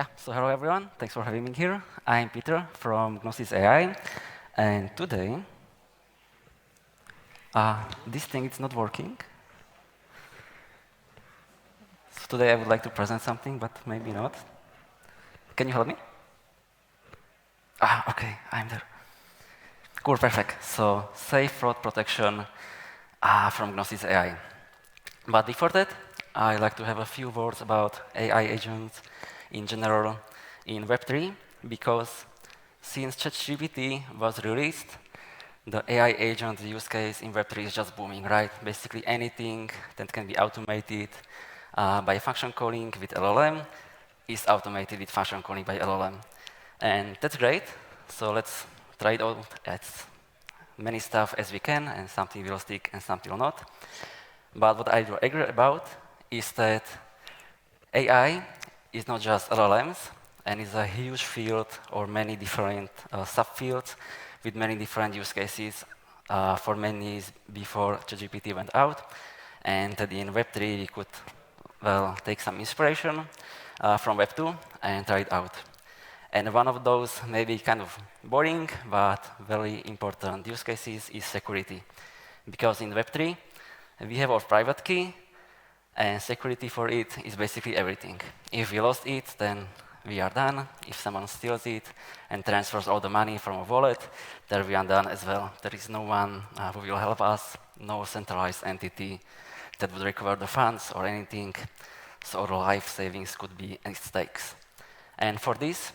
Yeah, so hello everyone. Thanks for having me here. I'm Peter from Gnosis AI, and today, this thing is not working. So today I would like to present something, but maybe not. Can you help me? Okay, I'm there. Cool, perfect. So safe fraud protection from Gnosis AI. But before that, I like to have a few words about AI agents in general in Web3, because since ChatGPT was released, the AI agent use case in Web3 is just booming, right? Basically anything that can be automated by function calling with LLM is automated with function calling by LLM. And that's great. So let's try it out as many stuff as we can, and something will stick and something will not. But what I do agree about is that AI is not just LLMs, and it's a huge field or many different subfields with many different use cases for many years before ChatGPT went out. And in Web3, we could take some inspiration from Web2 and try it out. And one of those maybe kind of boring, but very important use cases is security. Because in Web3, we have our private key, and security for it is basically everything. If we lost it, then we are done. If someone steals it and transfers all the money from a wallet, then we are done as well. There is no one who will help us, no centralized entity that would recover the funds or anything, so our life savings could be at stakes. And for this,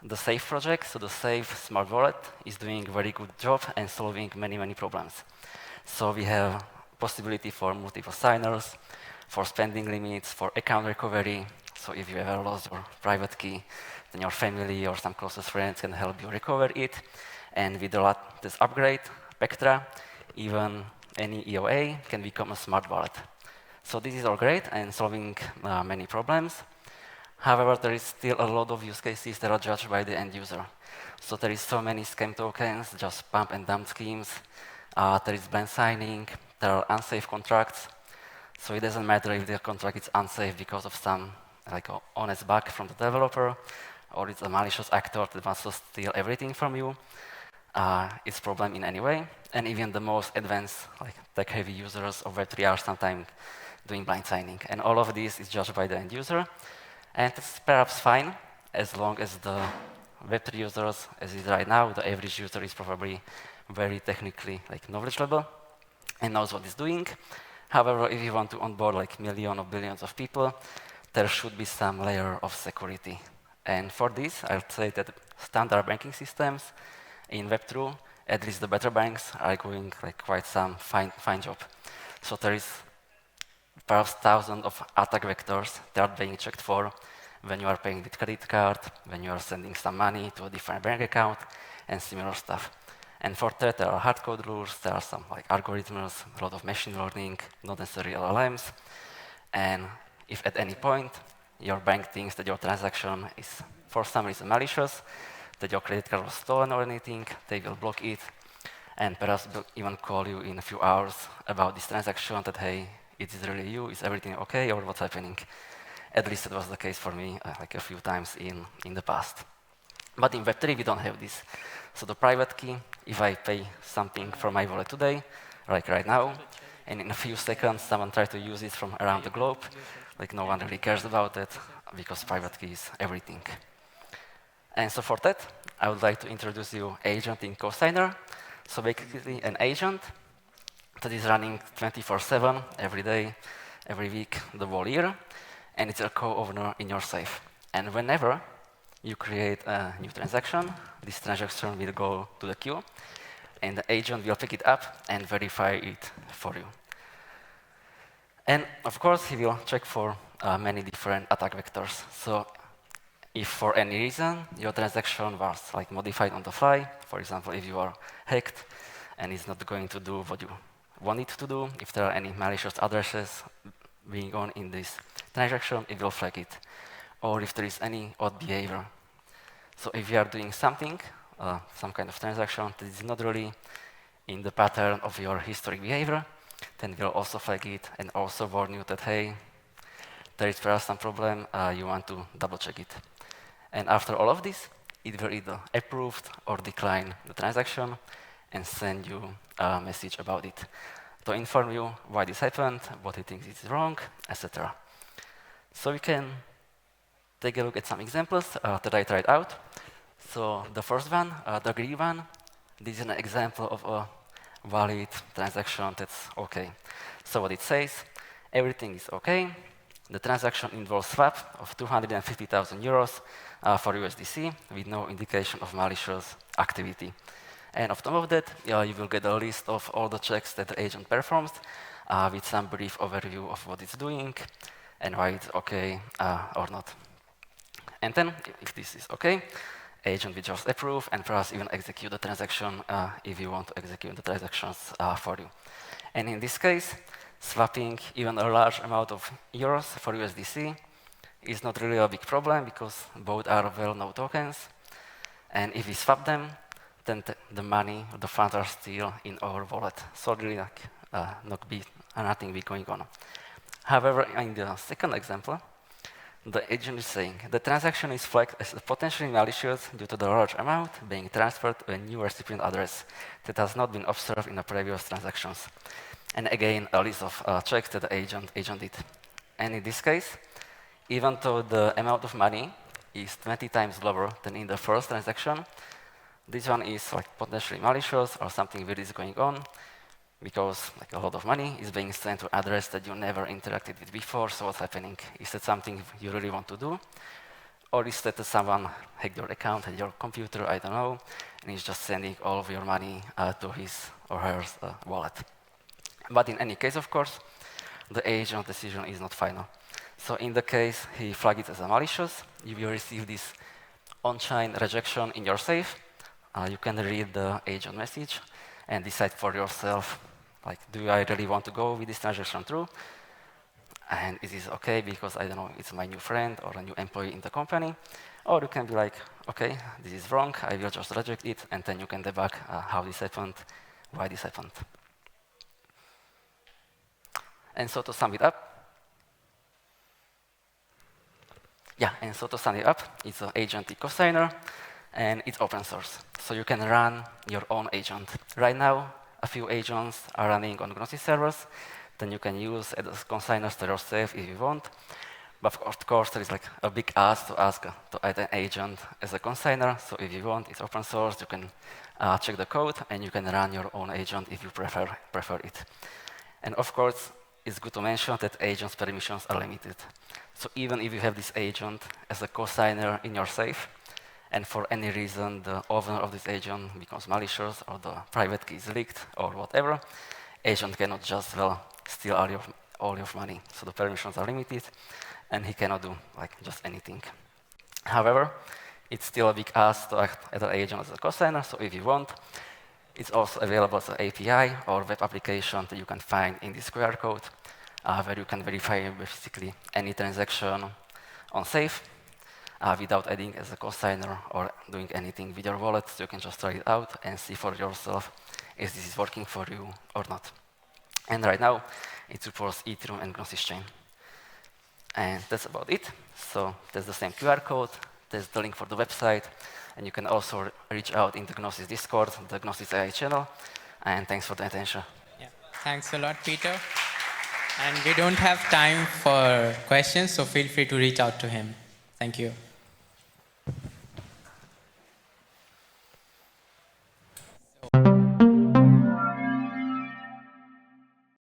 the Safe project, so the Safe Smart Wallet, is doing a very good job and solving many, many problems. So we have possibility for multiple signers, for spending limits, for account recovery. So if you ever lost your private key, then your family or some closest friends can help you recover it. And with the latest upgrade, Pectra, even any EOA can become a smart wallet. So this is all great and solving many problems. However, there is still a lot of use cases that are judged by the end user. So there is so many scam tokens, just pump and dump schemes. There is blind signing. There are unsafe contracts. So it doesn't matter if the contract is unsafe because of some honest bug from the developer, or it's a malicious actor that wants to steal everything from you. It's a problem in any way. And even the most advanced, tech-heavy users of Web3 are sometimes doing blind signing. And all of this is judged by the end user. And it's perhaps fine, as long as the Web3 users, as is right now, the average user is probably very technically knowledgeable and knows what it's doing. However, if you want to onboard millions or billions of people, there should be some layer of security. And for this, I'll say that standard banking systems in Web2, at least the better banks, are doing quite some fine job. So there is perhaps thousands of attack vectors that are being checked for when you are paying with credit card, when you are sending some money to a different bank account, and similar stuff. And for that, there are hard code rules, there are some algorithms, a lot of machine learning, not necessarily LLMs. And if at any point your bank thinks that your transaction is for some reason malicious, that your credit card was stolen or anything, they will block it and perhaps even call you in a few hours about this transaction that, hey, is it really you? Is everything okay, or what's happening? At least it was the case for me a few times in the past. But in Web3, we don't have this. So the private key, if I pay something from my wallet today, like right now, and in a few seconds someone tries to use it from around the globe, no one really cares about it, because private key is everything. And so for that, I would like to introduce you agent in cosigner. So basically an agent that is running 24/7, every day, every week, the whole year, and it's a co-owner in your safe. And whenever you create a new transaction, this transaction will go to the queue, and the agent will pick it up and verify it for you. And of course, he will check for many different attack vectors. So if for any reason your transaction was modified on the fly, for example, if you are hacked and it's not going to do what you want it to do, if there are any malicious addresses being on in this transaction, it will flag it. Or if there is any odd behavior. So if you are doing something, some kind of transaction that is not really in the pattern of your historic behavior, then it will also flag it and also warn you that, hey, there is perhaps some problem, you want to double check it. And after all of this, it will either approve or decline the transaction and send you a message about it to inform you why this happened, what it thinks is wrong, etc. So we can take a look at some examples that I tried out. So the first one, the green one, this is an example of a valid transaction that's OK. So what it says, everything is OK. The transaction involves swap of 250,000 euros for USDC with no indication of malicious activity. And on top of that, you will get a list of all the checks that the agent performs with some brief overview of what it's doing and why it's OK or not. And then, if this is OK, agent will just approve and perhaps even execute the transaction if you want to execute the transactions for you. And in this case, swapping even a large amount of euros for USDC is not really a big problem because both are well-known tokens. And if we swap them, then the money, the funds are still in our wallet. So really nothing big going on. However, in the second example, the agent is saying the transaction is flagged as potentially malicious due to the large amount being transferred to a new recipient address that has not been observed in the previous transactions. And again, a list of checks that the agent did. And in this case, even though the amount of money is 20 times lower than in the first transaction, this one is potentially malicious or something weird is going on because a lot of money is being sent to an address that you never interacted with before. So what's happening? Is that something you really want to do? Or is that someone hacked your account at your computer, I don't know, and is just sending all of your money to his or her wallet? But in any case, of course, the agent decision is not final. So in the case he flagged it as a malicious, you will receive this on-chain rejection in your safe. You can read the agent message and decide for yourself, do I really want to go with this transaction through? And is this OK because, I don't know, it's my new friend or a new employee in the company? Or you can be like, OK, this is wrong, I will just reject it, and then you can debug how this happened, why this happened. And so to sum it up, it's an agent cosigner, and it's open source. So you can run your own agent. Right now, a few agents are running on Gnosis servers. Then you can use as consigners to yourself if you want. But of course, there is a big ask to add an agent as a consigner. So if you want, it's open source. You can check the code, and you can run your own agent if you prefer it. And of course, it's good to mention that agents' permissions are limited. So even if you have this agent as a cosigner in your safe, and for any reason the owner of this agent becomes malicious or the private key is leaked or whatever, agent cannot just steal all your money. So the permissions are limited, and he cannot do just anything. However, it's still a big ask to act as an agent as a cosigner. So if you want, it's also available as an API or web application that you can find in this QR code, where you can verify basically any transaction on safe without adding as a cosigner or doing anything with your wallet. So you can just try it out and see for yourself if this is working for you or not. And right now, it supports Ethereum and Gnosis chain. And that's about it. So there's the same QR code. There's the link for the website. And you can also reach out in the Gnosis Discord, the Gnosis AI channel. And thanks for the attention. Yeah. Thanks a lot, Peter. And we don't have time for questions, so feel free to reach out to him. Thank you.